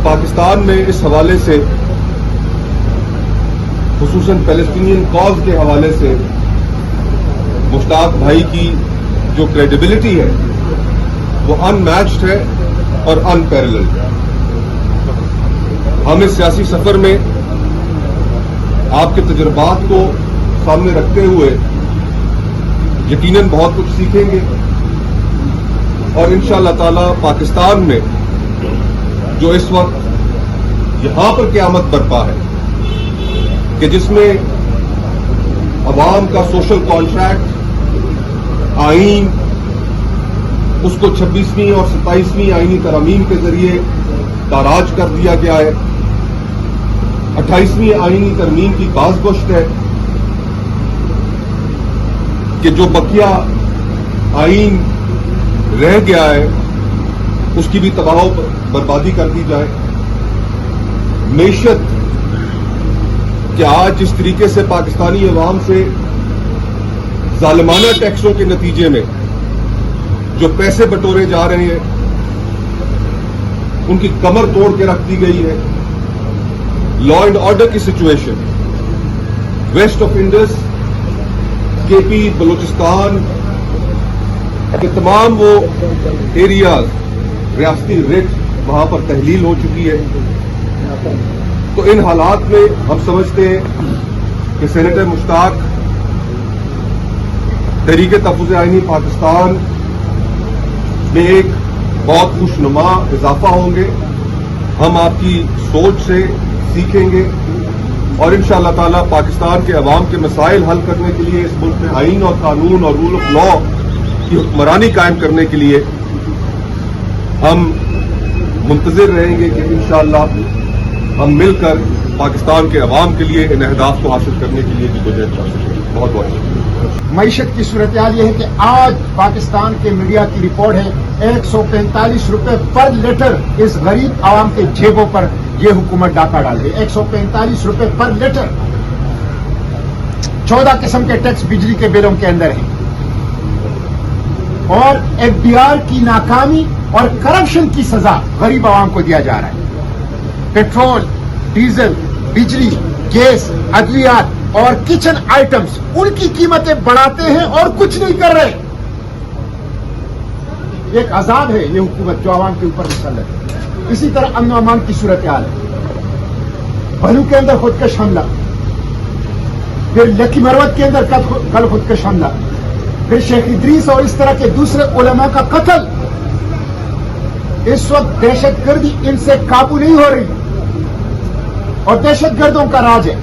पाकिस्तान में इस हवाले से खुसूसन पैलेस्टीनियन कॉज के हवाले से मुश्ताक भाई की जो क्रेडिबिलिटी है वो अनमैच्ड है और अनपैरेलल्ड है। हम इस सियासी सफर में आपके तजुर्बात को सामने रखते हुए यकीनन बहुत कुछ सीखेंगे और इंशाअल्लाह ताला पाकिस्तान में जो इस वक्त यहां पर क़यामत बरपा है कि जिसमें अवाम का सोशल कॉन्ट्रैक्ट आईन उसको 26वीं और 27वीं आईनी तरमीम के जरिए ताराज कर दिया गया है। 28वीं आईनी तरमीम की बाज़गुश्त है कि जो बकिया आईन रह गया है उसकी भी तबाह बर्बादी कर दी जाए। मईशत कि आज जिस तरीके से पाकिस्तानी अवाम से जालिमाना टैक्सों के नतीजे में जो पैसे बटोरे जा रहे हैं उनकी कमर तोड़ के रख दी गई है। लॉ एंड ऑर्डर की situation west of Indus, KP, Balochistan के तमाम वो एरियाज रियासती रिट वहां पर तहलील हो चुकी है। तो इन हालात में हम समझते हैं कि सेनेटर मुश्ताक तहरीक तहफ़्फ़ुज़ आईनी पाकिस्तान में एक बहुत खुशनुमा इजाफा होंगे। हम आपकी सोच से सीखेंगे और इंशाअल्लाह ताला पाकिस्तान के अवाम के मसाइल हल करने के लिए, इस मुल्क में आईन और कानून और रूल ऑफ लॉ की हुक्मरानी कायम करने के लिए हम मुंतज़िर रहेंगे कि इंशाअल्लाह हम मिलकर पाकिस्तान के अवाम के लिए इन अहदाफ को हासिल करने के लिए जदोजहद कर सकें। बहुत बहुत शुक्रिया। मईशत की सूरत हाल यह है कि आज पाकिस्तान के मीडिया की रिपोर्ट है 145 रुपए पर लीटर इस गरीब आवाम के जेबों पर यह हुकूमत डाका डाल रही है। 145 रुपए पर लीटर। 14 किस्म के टैक्स बिजली के बिलों के अंदर हैं और एफडीआर की नाकामी और करप्शन की सजा गरीब आवाम को दिया जा रहा है। पेट्रोल, डीजल, बिजली, गैस, अद्वियात और किचन आइटम्स उनकी कीमतें बढ़ाते हैं और कुछ नहीं कर रहे। एक आजाद है ये हुकूमत जो आवाम के ऊपर मुसल्लत है। इसी तरह अमन अमान की सूरत हाल है। भलू के अंदर खुदकश हमला, फिर लकी मरवत के अंदर कल खुदकश हमला, फिर शेख इदरीस और इस तरह के दूसरे उलमा का कत्ल। इस वक्त दहशतगर्दी इनसे काबू नहीं हो रही और दहशतगर्दों का राज है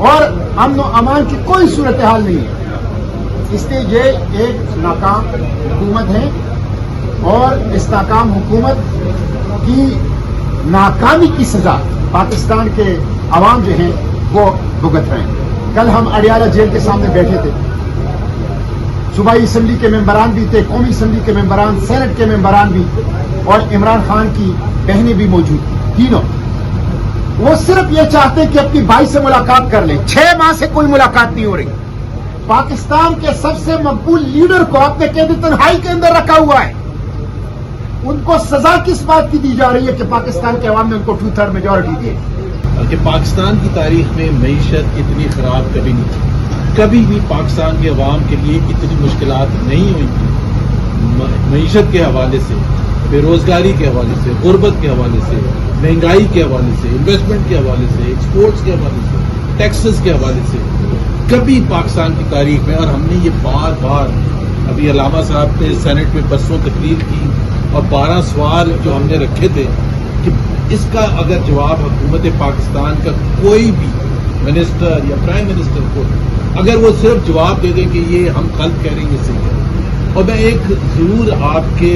और अमन अमान की कोई सूरत हाल नहीं है। इसलिए ये एक नाकाम हुकूमत है और इस नाकाम हुकूमत की नाकामी की सजा पाकिस्तान के अवाम जो हैं वो भुगत रहे हैं। कल हम अडियाला जेल के सामने बैठे थे। सूबाई असम्बली के मेंबरान भी थे, कौमी असम्बली के मेंबरान, सेनेट के मेंबरान भी और इमरान खान की बहनें भी मौजूद थी। तीनों वो सिर्फ ये चाहते हैं कि अपनी भाई से मुलाकात कर लें। 6 माह से कोई मुलाकात नहीं हो रही। पाकिस्तान के सबसे मकबूल लीडर को अपने कैद तन्हाई के अंदर रखा हुआ है। उनको सजा किस बात की दी जा रही है कि पाकिस्तान के अवाम ने उनको 2/3 मेजोरिटी दी है। कि पाकिस्तान की तारीख में मईशत इतनी खराब कभी नहीं थी। कभी भी पाकिस्तान के अवाम के लिए इतनी मुश्किलात नहीं हुई थी। मईशत के हवाले से, बेरोजगारी के हवाले से, गुर्बत के हवाले से, महंगाई के हवाले से, इन्वेस्टमेंट के हवाले से, एक्सपोर्ट्स के हवाले से, टैक्सेस के हवाले से कभी पाकिस्तान की तारीख में। और हमने ये बार बार, अभी अलामा साहब ने सेनेट में बरसों तकरीर की और 12 सवाल जो हमने रखे थे कि इसका अगर जवाब हुकूमत पाकिस्तान का कोई भी मिनिस्टर या प्राइम मिनिस्टर को अगर वो सिर्फ जवाब दे दें कि ये हम कल कह रहे हैं ये सही है। और मैं एक जरूर आपके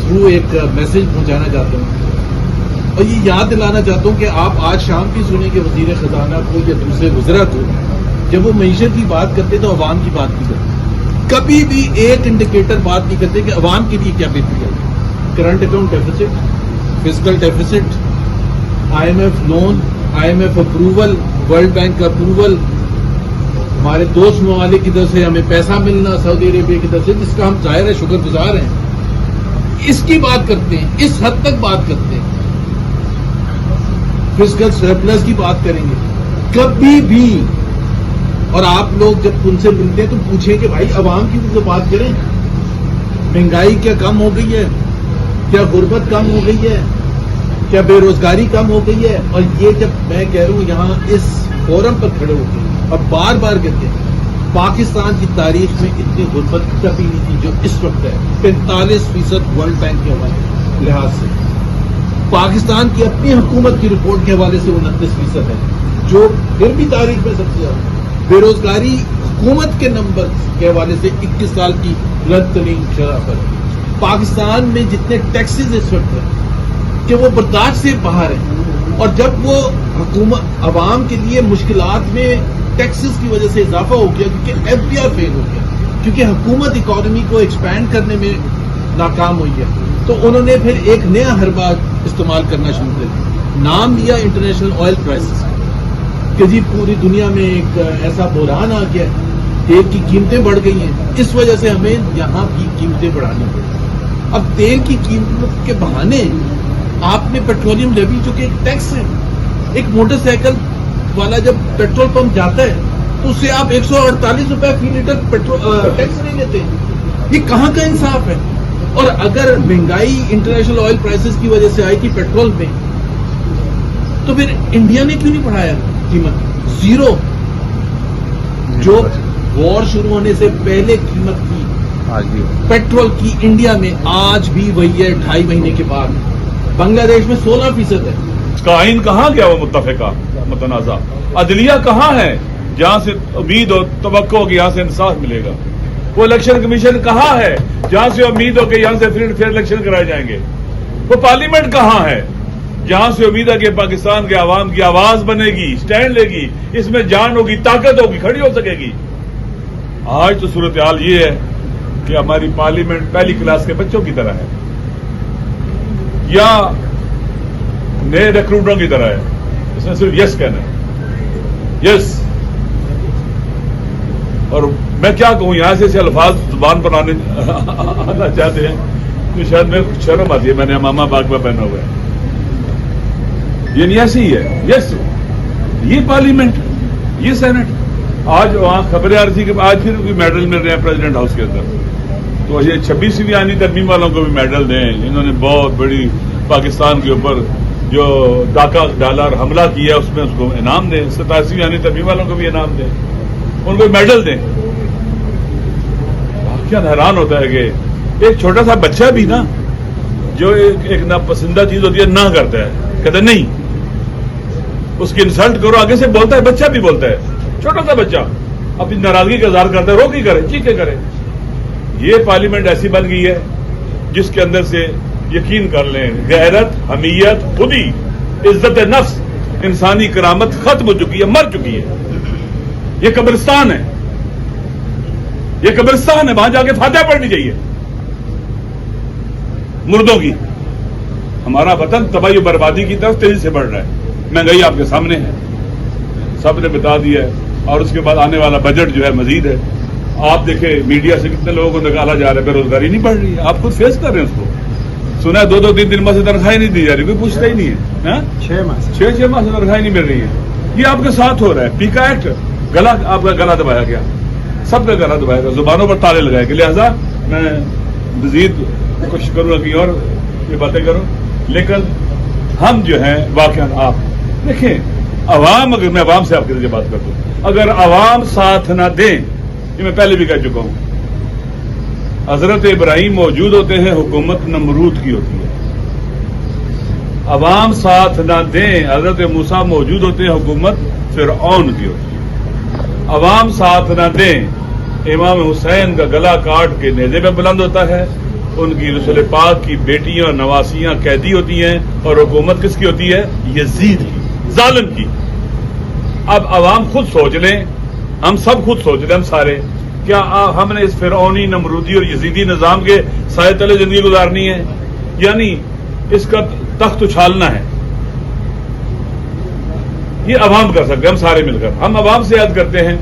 थ्रू एक मैसेज पहुंचाना चाहता हूं और ये याद दिलाना चाहता हूं कि आप आज शाम भी सुने कि वजीर खजाना को या दूसरे वज़रा को जब वो मईशत की बात करते तो अवाम की बात नहीं करते। कभी भी एक इंडिकेटर बात नहीं करते कि अवाम के लिए क्या बेहतरी है। Current account deficit, fiscal deficit, IMF loan, IMF approval, world bank का अप्रूवल, हमारे दोस्त ममालिक की तरफ से हमें पैसा मिलना, सऊदी अरेबिया की तरफ से, जिसका हम ज़ाहिर है शुक्रगुजार हैं। اس کی بات کرتے ہیں, اس حد تک بات کرتے ہیں. فسکل سرپلس کی بات کریں گے کبھی بھی. اور آپ لوگ جب ان سے ملتے ہیں تو پوچھیں کہ بھائی عوام کی تو بات کریں. مہنگائی کیا کم ہو گئی ہے؟ کیا غربت کم ہو گئی ہے؟ کیا بے روزگاری کم ہو گئی ہے؟ اور یہ جب میں کہہ رہا ہوں یہاں اس فورم پر کھڑے ہو کے اور بار بار کہتے ہیں پاکستان کی تاریخ میں اتنی غربت کبھی نہیں تھی جو اس وقت ہے. 45% ورلڈ بینک کے لحاظ سے. پاکستان کی اپنی حکومت کی رپورٹ کے حوالے سے 29% ہے, جو پھر بھی تاریخ میں سب سے زیادہ. بے روزگاری حکومت کے نمبر کے حوالے سے 21 سال کی بلند ترین شرح پر. پاکستان میں جتنے ٹیکسز اس وقت ہیں کہ وہ برداشت سے باہر ہیں, اور جب وہ حکومت عوام کے لیے مشکلات میں ٹیکسز کی وجہ سے اضافہ ہو گیا کیونکہ ایف بی آر فیل ہو گیا, کیونکہ حکومت اکانومی کو ایکسپینڈ کرنے میں ناکام ہوئی ہے, تو انہوں نے پھر ایک نیا حربہ استعمال کرنا شروع کر دیا. نام لیا انٹرنیشنل آئل کرائسس کہ جی پوری دنیا میں ایک ایسا بحران آ گیا ہے, تیل کی قیمتیں بڑھ گئی ہیں, اس وجہ سے ہمیں یہاں بھی قیمتیں بڑھانی پڑی. اب تیل کی قیمت کے بہانے آپ نے پیٹرولیم لیوی جو کہ ایک ٹیکس ہے, ایک موٹر سائیکل والا جب پیٹرول پمپ جاتا ہے تو اس سے آپ 148 روپے فی لیٹر ٹیکس نہیں لیتے. یہ کہاں کا انصاف ہے؟ اور اگر مہنگائی انٹرنیشنل آئل پرائسز کی وجہ سے آئی تھی پیٹرول میں, تو پھر انڈیا نے کیوں نہیں بڑھایا قیمت؟ زیرو. جو وار شروع ہونے سے پہلے قیمت تھی پیٹرول کی انڈیا میں آج بھی وہی ہے 2.5 مہینے کے بعد. بنگلہ دیش میں 16% ہے. اس کا آئین کہاں گیا وہ متفقہ متنازع؟ عدلیہ کہاں ہے جہاں سے امید اور توقع ہو کہ یہاں سے انصاف ملے گا؟ وہ الیکشن کمیشن کہاں ہے جہاں سے امید ہو کہ یہاں سے فری اینڈ فیئر الیکشن کرائے جائیں گے؟ وہ پارلیمنٹ کہاں ہے جہاں سے امید ہے کہ پاکستان کے عوام کی آواز بنے گی, اسٹینڈ لے گی, اس میں جان ہوگی, طاقت ہوگی, کھڑی ہو سکے گی؟ آج تو صورتحال یہ ہے کہ ہماری پارلیمنٹ پہلی کلاس کے بچوں کی طرح ہے یا نئے ریکروٹروں کی طرح ہے. اس میں صرف یس کہنا ہے, یس. اور میں کیا کہوں, یہاں سے ایسے الفاظ زبان پر آنا چاہتے ہیں تو شاید میں شرم آتی ہے. میں نے امامہ باغ میں پہنا ہوا ہے. یہ نہیں ایسے ہی ہے. یس, یہ پارلیمنٹ, یہ سینٹ. آج وہاں خبریں آ رہی تھی کہ آج پھر بھی میڈل مل رہے ہیں پریزیڈنٹ ہاؤس کے اندر. تو یہ 26ویں آئینی ترمیم والوں کو بھی میڈل دیں. انہوں نے بہت بڑی پاکستان کے اوپر جو ڈاکہ ڈالا اور حملہ کیا اس میں اس کو انعام دیں. 27ویں آئینی ترمیم والوں کو بھی انعام دیں, ان کو میڈل دیں. کیا حیران ہوتا ہے کہ ایک چھوٹا سا بچہ بھی نا جو ایک ناپسندہ چیز ہوتی ہے نہ کرتا ہے, کہتا ہے نہیں, اس کی انسلٹ کرو, آگے سے بولتا ہے, بچہ بھی بولتا ہے, چھوٹا سا بچہ اپنی ناراضگی کا اظہار کرتا ہے, رو کی کرے, چیخے کرے. یہ پارلیمنٹ ایسی بن گئی ہے جس کے اندر سے یقین کر لیں غیرت, حمیت, خودی, عزت نفس, انسانی کرامت ختم ہو چکی ہے, مر چکی ہے. یہ قبرستان ہے, یہ قبرستان ہے. وہاں جا کے فاتحہ پڑھنی چاہیے مردوں کی. ہمارا وطن تباہی و بربادی کی طرف تیزی سے بڑھ رہا ہے. مہنگائی آپ کے سامنے ہے, سب نے بتا دیا ہے. اور اس کے بعد آنے والا بجٹ جو ہے مزید ہے. آپ دیکھیں میڈیا سے کتنے لوگوں کو نکالا جا رہا ہے, بے روزگاری نہیں بڑھ رہی ہے. آپ خود فیس کر رہے ہیں اس کو. سنا ہے 2-3 ماہ سے تنخواہیں نہیں دی جا رہی, کوئی پوچھتا ہی نہیں ہے. 6 ماہ سے تنخواہیں نہیں مل رہی ہے. یہ آپ کے ساتھ ہو رہا ہے. پیکا ایکٹ, گلا آپ کا گلا دبایا گیا, سب کا گلا دبایا گیا, زبانوں پر تالے لگائے گئے. لہذا میں مزید کوشش کروں گا کہ اور یہ باتیں کروں. لیکن ہم جو ہیں واقعا آپ دیکھیں, عوام, اگر میں عوام سے آپ کے ذریعے بات کرتا ہوں, اگر عوام ساتھ نہ دیں, یہ میں پہلے بھی کہہ چکا ہوں, حضرت ابراہیم موجود ہوتے ہیں, حکومت نمرود کی ہوتی ہے. عوام ساتھ نہ دیں, حضرت موسیٰ موجود ہوتے ہیں, حکومت فرعون کی ہوتی ہے. عوام ساتھ نہ دیں, امام حسین کا گلا کاٹ کے نیزے میں بلند ہوتا ہے, ان کی رسول پاک کی بیٹیاں اور نواسیاں قیدی ہوتی ہیں, اور حکومت کس کی ہوتی ہے؟ یزید کی, ظالم کی. اب عوام خود سوچ لیں, ہم سب خود سوچ لیں, ہم سارے, کیا ہم نے اس فرعونی, نمرودی اور یزیدی نظام کے سائے تلے زندگی گزارنی ہے, یعنی اس کا تخت اچھالنا ہے؟ یہ عوام کر سکتے ہیں, ہم سارے مل کر. ہم عوام سے یاد کرتے ہیں,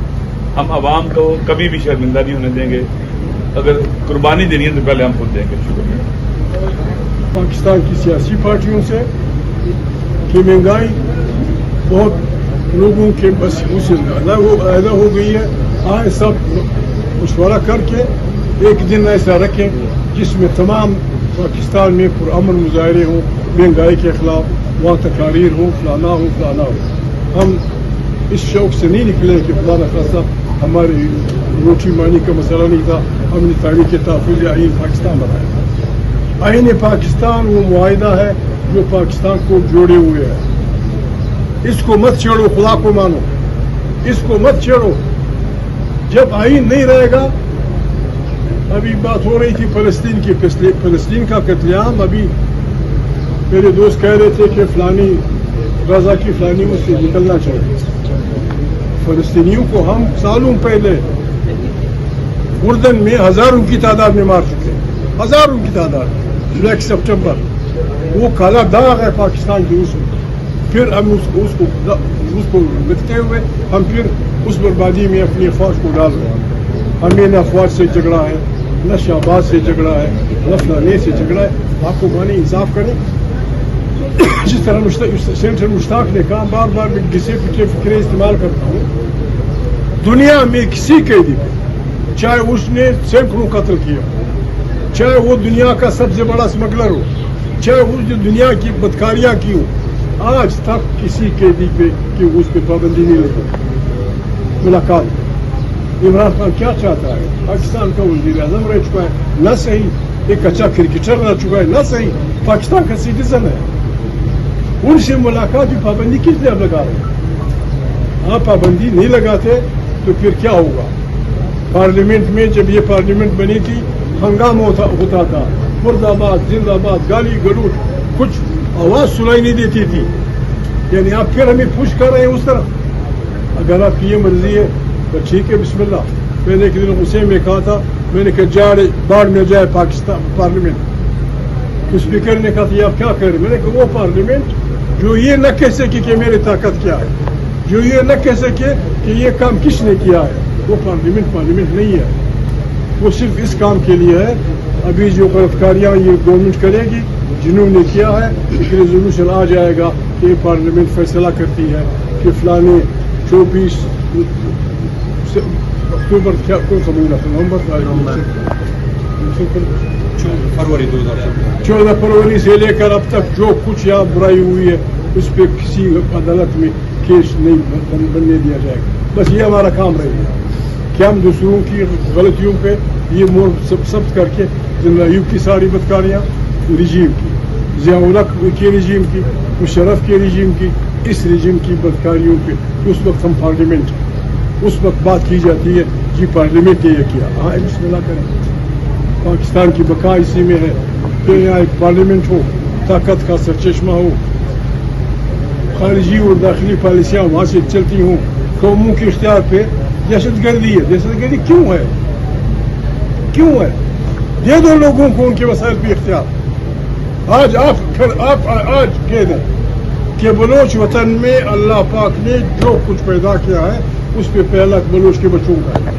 ہم عوام کو کبھی بھی شرمندہ نہیں ہونے دیں گے. اگر قربانی دینی ہے تو پہلے ہم خود دیں گے. شکریہ. पाकिस्तान की सियासी पार्टियों से कि महंगाई बहुत लोगों के बस उससे ज़्यादा हो गई है। आए सब मशवरा करके एक दिन ऐसा रखें जिसमें तमाम पाकिस्तान में पुरअमन मुजाहरे हों, महंगाई के खिलाफ वहाँ तकारीर हो, फलाना हो। हम इस शौक से नहीं निकले कि फलाना खासा हमारी रोटी मानी का मसला नहीं था, हमने तारीख तहफ़्फ़ुज़ आइन पाकिस्तान बनाया। आइन पाकिस्तान वो मुआहिदा है जो पाकिस्तान को जोड़े हुए है। इसको मत छेड़ो, खुदा को मानो, इसको मत छेड़ो। जब आइन नहीं रहेगा, अभी बात हो रही थी फलस्तीन की, फलस्तीन का कत्लेआम, अभी मेरे दोस्त कह रहे थे कि फलानी गजा की फलानी उससे निकलना चाहिए। फलस्तीनियों को हम सालों पहले उर्दन में हजारों की तादाद में मार चुके, हजारों की तादाद। 1 सितंबर वो काला दाग है पाकिस्तान की उसमें। फिर हम उसको लिखते हुए हम फिर उस बर्बादी में अपनी अफवाज को डाल रहे हैं। हमें न अफवाज से झगड़ा है, न शहबाज से झगड़ा है, न फलाने से झगड़ा है। आपको माने इंसाफ करें। जिस तरह सेनेटर मुश्ताक ने कहा, बार बार मैं घिसे पिटे फिक्रे इस्तेमाल करता हूँ। दुनिया में किसी कैदी को, चाहे उसने सैकड़ों कत्ल किया, चाहे वो दुनिया का सबसे बड़ा स्मगलर हो, चाहे वो जो दुनिया की बदकारियाँ की हो, आज तक किसी कैदी पे कि उस पर पाबंदी नहीं लगी। मुलाकात इमरान खान क्या चाहता है? पाकिस्तान का वज़ीर आज़म रह चुका है, न सही एक अच्छा क्रिकेटर रह चुका है, न सही पाकिस्तान का सिटीजन है। उनसे मुलाकात की पाबंदी किस लिए आप लगा रहे हैं? आप पाबंदी नहीं लगाते तो फिर क्या होगा? पार्लियामेंट में जब ये पार्लियामेंट बनी थी, हंगामा होता था, मुर्दाबाद जिंदाबाद, गाली गलौज, कुछ आवाज सुनाई नहीं देती थी। यानी आप फिर हमें पुश कर रहे हैं उस तरफ। अगर आपकी ये मर्जी है तो ठीक है, बिस्मिल्लाह। मैंने एक दिन गुस्से में कहा था, मैंने कहा जाए बाढ़ में जाए पाकिस्तान पार्लियामेंट। तो स्पीकर ने कहा था आप क्या कर रहे? मैंने कहा वो पार्लियामेंट जो ये न कह सके कि मेरी ताकत क्या है, जो ये न कह सके कि ये काम किसने किया है, वो पार्लियामेंट नहीं है। वो सिर्फ इस काम के लिए है, अभी जो गलतकारियाँ ये गवर्नमेंट करेगी, जिन्होंने किया है, एक रेजोल्यूशन आ जाएगा कि पार्लियामेंट फैसला करती है कि फलाने 24 अक्टूबर क्या कौन सा महीना था? नवंबर फरवरी 2014 14 फरवरी से लेकर अब तक जो कुछ यहाँ बुराई हुई है उस पर किसी अदालत में केस नहीं बनने दिया जाएगा। बस ये हमारा काम रहेगा कि हम दूसरों की गलतियों पे ये मोड़ सब्त करके जनरल की सारी बदकारियाँ रिजीम की, ज़िया-उल हक के रिजीम की, मुशर्रफ के रिजीम की, इस रिजीम की बदकारियों पे उस वक्त हम पार्लियामेंट, उस वक्त बात की जाती है कि पार्लियामेंट ने ये किया। हाँ, बिस्मिल्लाह करें। पाकिस्तान की बका इसी में है कि यहाँ एक पार्लियामेंट हो, ताकत का सरचश्मा हो, खारिजी और दाखिली पॉलिसियाँ वहाँ से चलती हों, कौमों के इख्तियार पे दहशतगर्दी है। दहशतगर्दी क्यों है? क्यों है? दे दो लोगों को उनके वसाइल पे इख्तियार। आज आप आज कह दें कि बलोच वतन में अल्लाह पाक ने जो कुछ पैदा किया है उस पर पहला बलोच के बच्चों का है।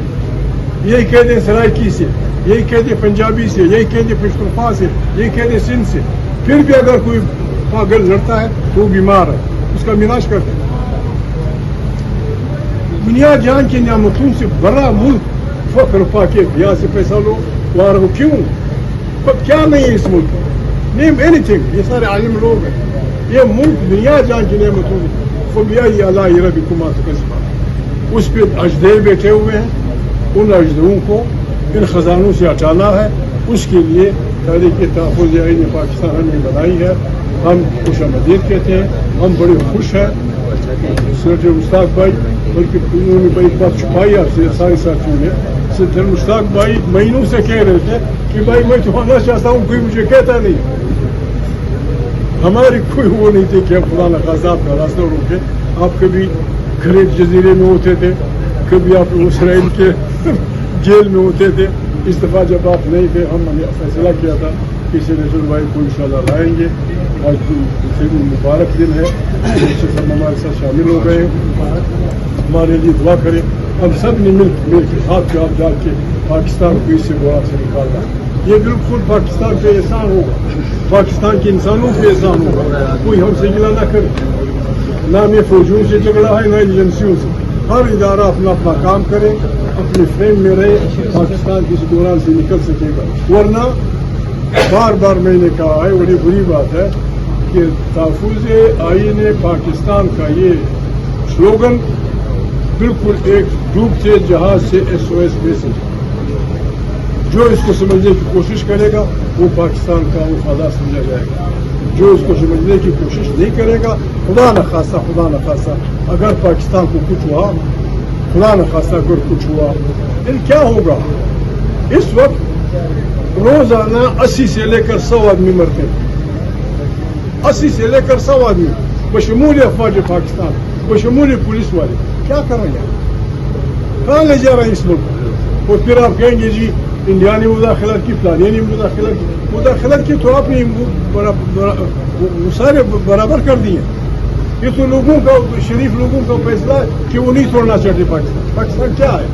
यही कह दें सराइकी से, यही कह दें पंजाबी से, यही कह दें पश्तूनख्वा से, यही कह दें सिंध से। फिर भी अगर कोई पागल लड़ता है तो वो बीमार है, उसका मिलाज कर दें। दुनिया जान की नियामतों से बड़ा मुल्क फख्र पाके यहाँ से पैसा लो वहाँ रहो, क्यों? पर क्या नहीं है इस मुल्क में? Name anything. ये सारे आलिम लोग हैं। ये मुल्क दुनिया जान की नियामतों उस पर अजदे बैठे हुए हैं। उन अजदों को इन खजानों से हटाना है। उसके लिए तारीख तहफ़्फ़ुज़ आइन पाकिस्तान ने बनाई है। हम खुशामदीद कहते हैं, हम बड़े खुश हैं। सेनेटर मुश्ताक भाई, बल्कि उन्होंने एक बात छुपाई आपसे सारे साथियों ने। सेनेटर मुश्ताक भाई महीनों से कह रहे थे कि भाई मैं तो आना चाहता हूँ, कोई मुझे कहता नहीं। हमारी कोई वो नहीं थी कि हम फलाना खासा आपका रास्ता रोके। आप कभी खलीज जजीरे में होते थे, कभी आप इसराइल के जेल में होते थे। इस दफ़ा जब आप नहीं थे, हमने फैसला किया था कि सेनेटर भाई को इंशाल्लाह लाएंगे। आज मुबारक दिन है, सब हमारे साथ शामिल हो गए। हमारे लिए दुआ करें। हम सब ने मिल के हाथ पे हाथ डाल के पाकिस्तान को इससे बुरा से निकालना है। ये बिल्कुल पाकिस्तान पे एहसान होगा, पाकिस्तान के इंसानों पे एहसान होगा। कोई हमसे गिला ना करे, ना में फौजियों से झगड़ा है ना एजेंसियों से। हर इदारा अपना अपना काम करे, अपने फ्रेम में रहे, पाकिस्तान इस दौरान से निकल सकेगा। वरना बार बार मैंने कहा है, बड़ी बुरी बात है कि तहफ़्फ़ुज़ आईन पाकिस्तान का ये स्लोगन बिल्कुल एक डूबते जहाज से SOS मैसेज। जो इसको समझने की कोशिश करेगा वो पाकिस्तान का वफादार समझा जाएगा, जो इसको समझने की कोशिश नहीं करेगा, खुदा न खासा अगर पाकिस्तान को कुछ हुआ, खुदा न खासा अगर कुछ हुआ, फिर क्या होगा? इस वक्त रोजाना 80 से लेकर 100 आदमी मरते हैं, 80 से लेकर 100 आदमी, बशमूल अफवाज पाकिस्तान, बशमूल पुलिस वाले। क्या कर रहे हैं? कहाँ ले जा रहे हैं इस मुल्क? और फिर आप कहेंगे जी इंडिया ने मुदाखलत की, फलानी ने मुदाखलत की, तो आपने वो सारे बराबर कर दिए। ये तो लोगों का, शरीफ लोगों का फैसला है कि वो नहीं छोड़ना चाहते पाकिस्तान। पाकिस्तान क्या है?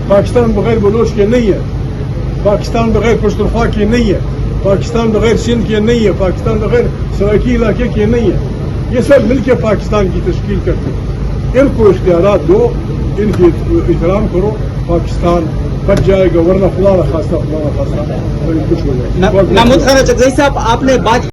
पाकिस्तान बगैर बलोच के नहीं है, पाकिस्तान बगैर पश्तूनख्वा के नहीं है, पाकिस्तान बगैर सिंध के नहीं है, पाकिस्तान बगैर सराकी इलाके के नहीं है। ये सब मिलकर पाकिस्तान की तश्कील करते हैं। इनको इख्तियारात दो, इनकी एहतराम करो, पाकिस्तान बच जाएगा। वरना खुदा न खास्ता कुछ हो जाएगा। महमूद खान चकजई साहब, आपने बात